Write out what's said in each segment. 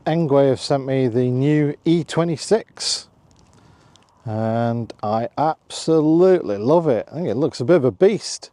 Engwe have sent me the new E26 and I absolutely love it. I think it looks a bit of a beast.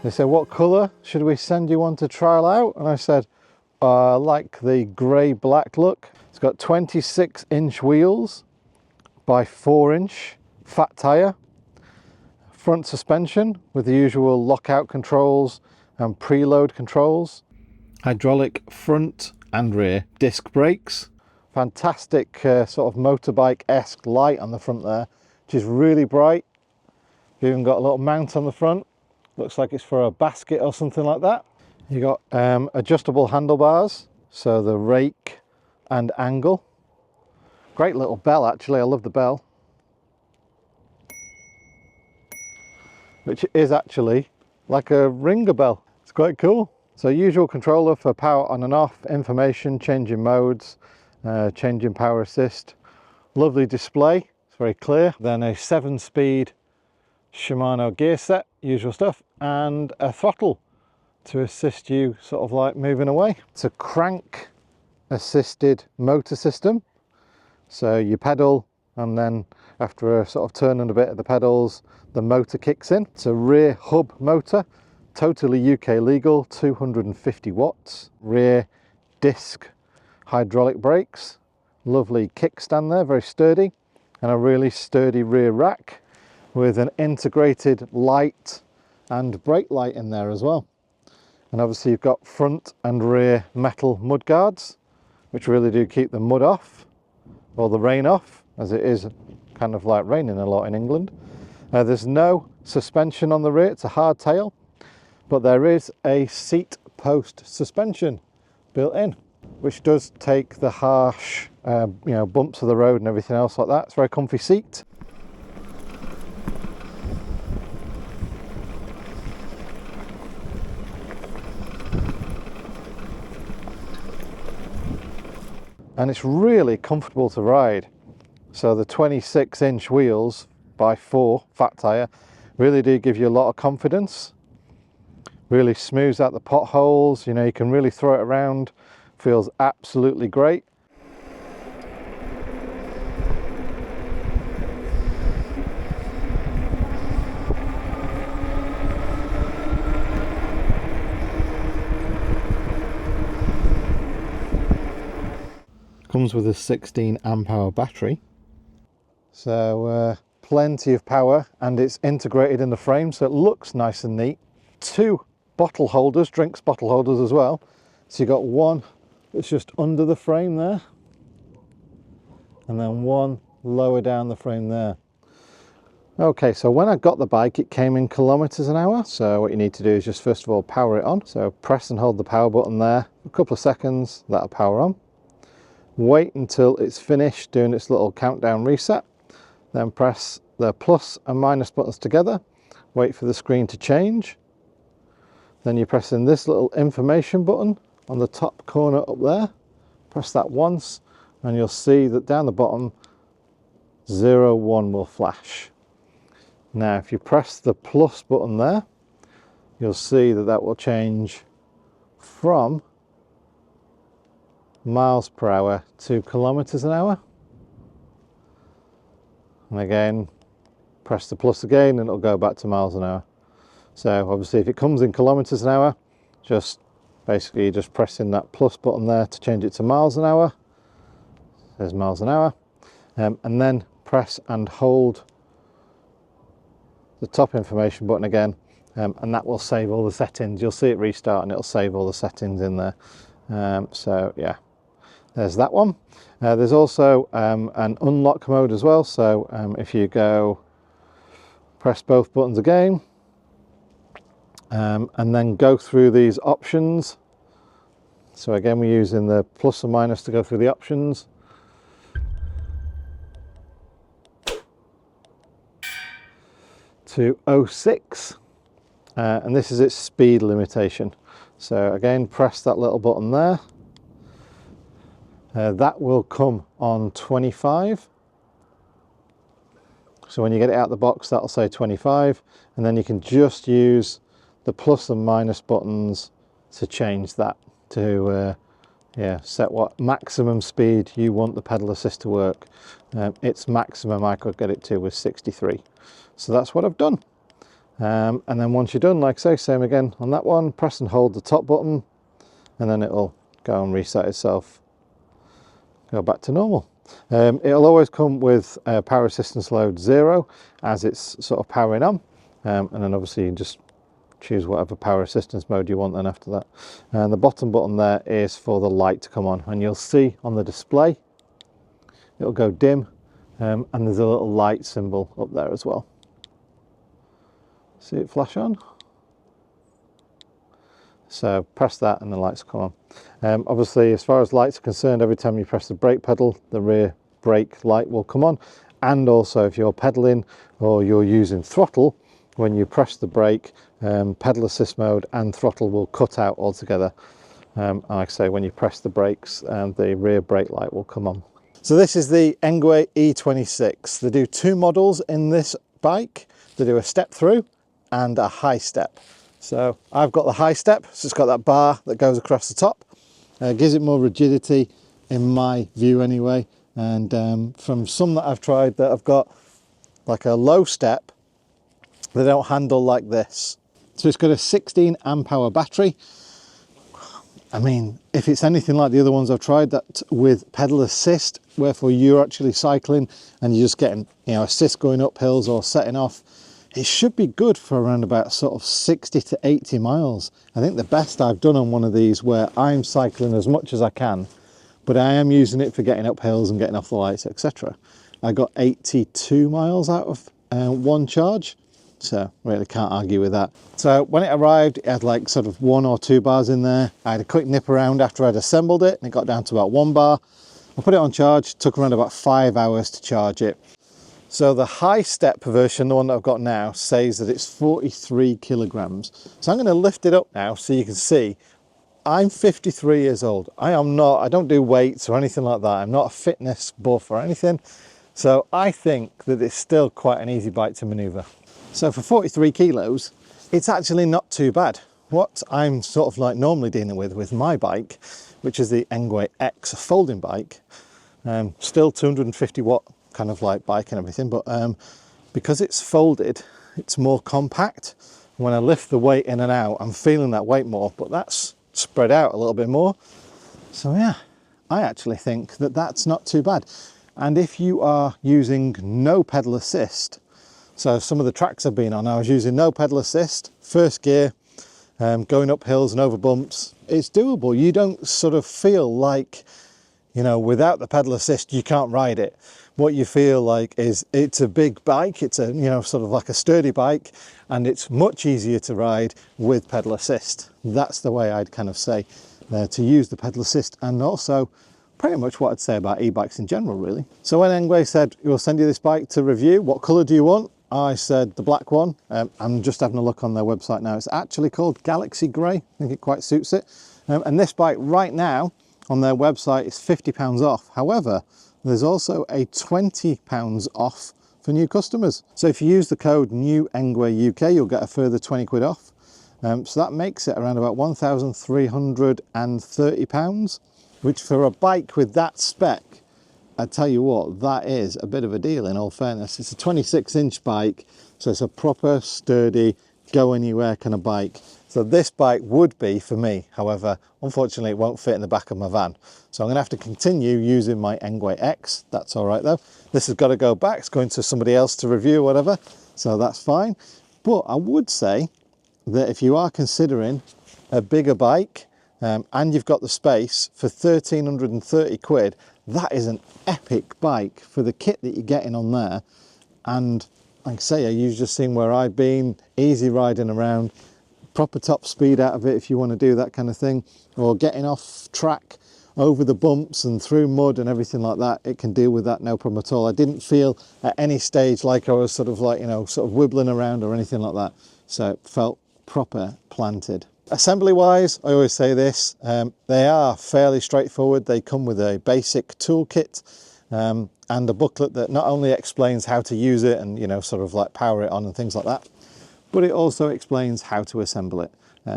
They said, what colour should we send you one to trial out? And I said, I like the grey black look. It's got 26-inch wheels by 4-inch fat tyre, front suspension with the usual lockout controls and preload controls, hydraulic front and rear disc brakes, fantastic sort of motorbike-esque light on the front there, which is really bright. You've even got a little mount on the front. Looks like it's for a basket or something like that. You got adjustable handlebars, so the rake and angle. Great little bell actually, I love the bell. Which is actually like a ringer bell. It's quite cool. So usual controller for power on and off, information, changing modes, changing power assist. Lovely display, it's very clear. Then a 7-speed Shimano gear set, usual stuff, and a throttle to assist you sort of like moving away. It's a crank assisted motor system, so you pedal and then after a sort of turn and a bit of the pedals the motor kicks in. It's a rear hub motor, totally UK legal, 250 watts, rear disc hydraulic brakes, lovely kickstand there, very sturdy, and a really sturdy rear rack with an integrated light and brake light in there as well. And obviously you've got front and rear metal mud guards, which really do keep the mud off, or the rain off, as it is kind of like raining a lot in England. There's no suspension on the rear, it's a hardtail, but there is a seat post suspension built in, which does take the harsh you know, bumps of the road and everything else like that. It's a very comfy seat. And it's really comfortable to ride. So the 26-inch wheels by 4 fat tyre really do give you a lot of confidence. Really smooths out the potholes, you know, you can really throw it around, feels absolutely great. Comes with a 16 amp hour battery, so plenty of power, and it's integrated in the frame, so it looks nice and neat. 2 bottle holders, drinks bottle holders as well. So you've got one that's just under the frame there, and then one lower down the frame there. Okay, so when I got the bike, it came in kilometers an hour. So what you need to do is just first of all power it on. So press and hold the power button there for a couple of seconds, that'll power on. Wait until it's finished doing its little countdown reset, then press the plus and minus buttons together, wait for the screen to change, then you press in this little information button on the top corner up there, press that once and you'll see that down the bottom 01 will flash. Now if you press the plus button there, you'll see that that will change from miles per hour to kilometers an hour. and again press the plus again and it'll go back to miles an hour. So obviously if it comes in kilometers an hour, just basically just pressing that plus button there to change it to miles an hour. There's miles an hour, and then press and hold the top information button again, and that will save all the settings. You'll see it restart and it'll save all the settings in there. So yeah, there's that one. There's also an unlock mode as well. So if you go press both buttons again, and then go through these options. So again, we're using the plus and minus to go through the options. To 06, and this is its speed limitation. So again, press that little button there. That will come on 25. So when you get it out of the box, that'll say 25, and then you can just use the plus and minus buttons to change that to set what maximum speed you want the pedal assist to work. Its maximum I could get it to was 63. So that's what I've done. And then once you're done, like I say, same again on that one, press and hold the top button, and then it'll go and reset itself, go back to normal. It'll always come with power assistance load 0 as it's sort of powering on, and then obviously you just choose whatever power assistance mode you want then after that. And the bottom button there is for the light to come on, and you'll see on the display it'll go dim, and there's a little light symbol up there as well. See it flash on? So press that and the lights come on. Obviously, as far as lights are concerned, every time you press the brake pedal, the rear brake light will come on. And also if you're pedaling or you're using throttle, when you press the brake, pedal assist mode and throttle will cut out altogether. Like I say, when you press the brakes, the rear brake light will come on. So this is the Engwe E26. They do two models in this bike. They do a step through and a high step. So I've got the high step, so it's got that bar that goes across the top. Gives it more rigidity in my view anyway. And from some that I've tried that have got like a low step, they don't handle like this. So it's got a 16 amp hour battery. I mean, if it's anything like the other ones I've tried that with pedal assist, wherefore you're actually cycling and you're just getting, assist going up hills or setting off, it should be good for around about sort of 60 to 80 miles. I think the best I've done on one of these where I'm cycling as much as I can, but I am using it for getting up hills and getting off the lights, etc. I got 82 miles out of one charge, so really can't argue with that. So when it arrived, it had like sort of 1 or 2 bars in there. I had a quick nip around after I'd assembled it and it got down to about 1 bar. I put it on charge, took around about 5 hours to charge it. So the high step version, the one that I've got now, says that it's 43 kilograms. So I'm going to lift it up now so you can see. I'm 53 years old. I don't do weights or anything like that. I'm not a fitness buff or anything. So I think that it's still quite an easy bike to maneuver. So for 43 kilos, it's actually not too bad. What I'm sort of like normally dealing with my bike, which is the Engwe X folding bike, still 250 watt kind of like bike and everything, but because it's folded, it's more compact. When I lift the weight in and out, I'm feeling that weight more, but that's spread out a little bit more. So yeah, I actually think that that's not too bad. And if you are using no pedal assist, so some of the tracks I've been on, I was using no pedal assist, first gear, going up hills and over bumps, it's doable. You don't sort of feel like, without the pedal assist, you can't ride it. What you feel like is it's a big bike, it's a, sort of like a sturdy bike, and it's much easier to ride with pedal assist. That's the way I'd kind of say to use the pedal assist, and also pretty much what I'd say about e-bikes in general, really. So when Engwe said, we'll send you this bike to review, what colour do you want? I said the black one. I'm just having a look on their website now. It's actually called Galaxy Grey. I think it quite suits it. And this bike right now on their website is £50 off. However, there's also a £20 off for new customers. So if you use the code new Engwe UK, you'll get a further 20 quid off. So that makes it around about £1,330, which for a bike with that spec I tell you what, that is a bit of a deal in all fairness. It's a 26-inch bike, so it's a proper, sturdy, go anywhere kind of bike. So this bike would be for me. However, unfortunately, it won't fit in the back of my van. So I'm gonna have to continue using my Engwe X. That's all right though. This has got to go back. It's going to somebody else to review or whatever. So that's fine. But I would say that if you are considering a bigger bike and you've got the space, for 1,330 quid, that is an epic bike for the kit that you're getting on there. And like I say, you've just seen where I've been, easy riding around, proper top speed out of it if you want to do that kind of thing, or getting off track over the bumps and through mud and everything like that. It can deal with that, no problem at all. I didn't feel at any stage like I was sort of like, you know, sort of wibbling around or anything like that. So it felt proper planted. Assembly wise, I always say this, they are fairly straightforward. They come with a basic toolkit and a booklet that not only explains how to use it and, you know, sort of like power it on and things like that, but it also explains how to assemble it.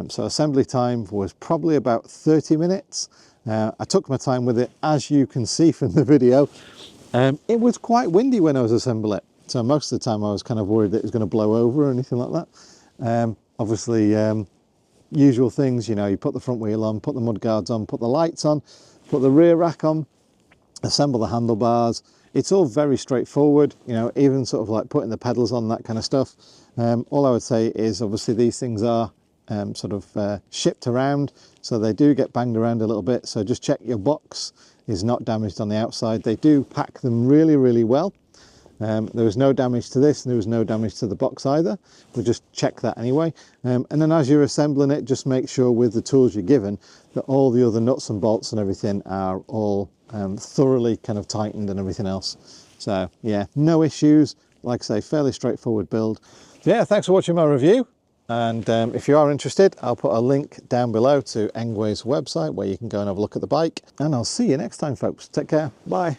So assembly time was probably about 30 minutes. I took my time with it, as you can see from the video. It was quite windy when I was assembling it. So most of the time I was kind of worried that it was going to blow over or anything like that. Obviously, usual things, you know, you put the front wheel on, put the mud guards on, put the lights on, put the rear rack on, assemble the handlebars. It's all very straightforward, you know, even sort of like putting the pedals on, that kind of stuff. All I would say is obviously these things are sort of shipped around, so they do get banged around a little bit. So just check your box is not damaged on the outside. They do pack them really, really well. There was no damage to this, and there was no damage to the box either. We'll just check that anyway. And then as you're assembling it, just make sure with the tools you're given that all the other nuts and bolts and everything are all thoroughly kind of tightened and everything else. So yeah, no issues. Like I say, fairly straightforward build. So yeah, thanks for watching my review. And if you are interested, I'll put a link down below to Engwe's website where you can go and have a look at the bike. And I'll see you next time, folks. Take care. Bye.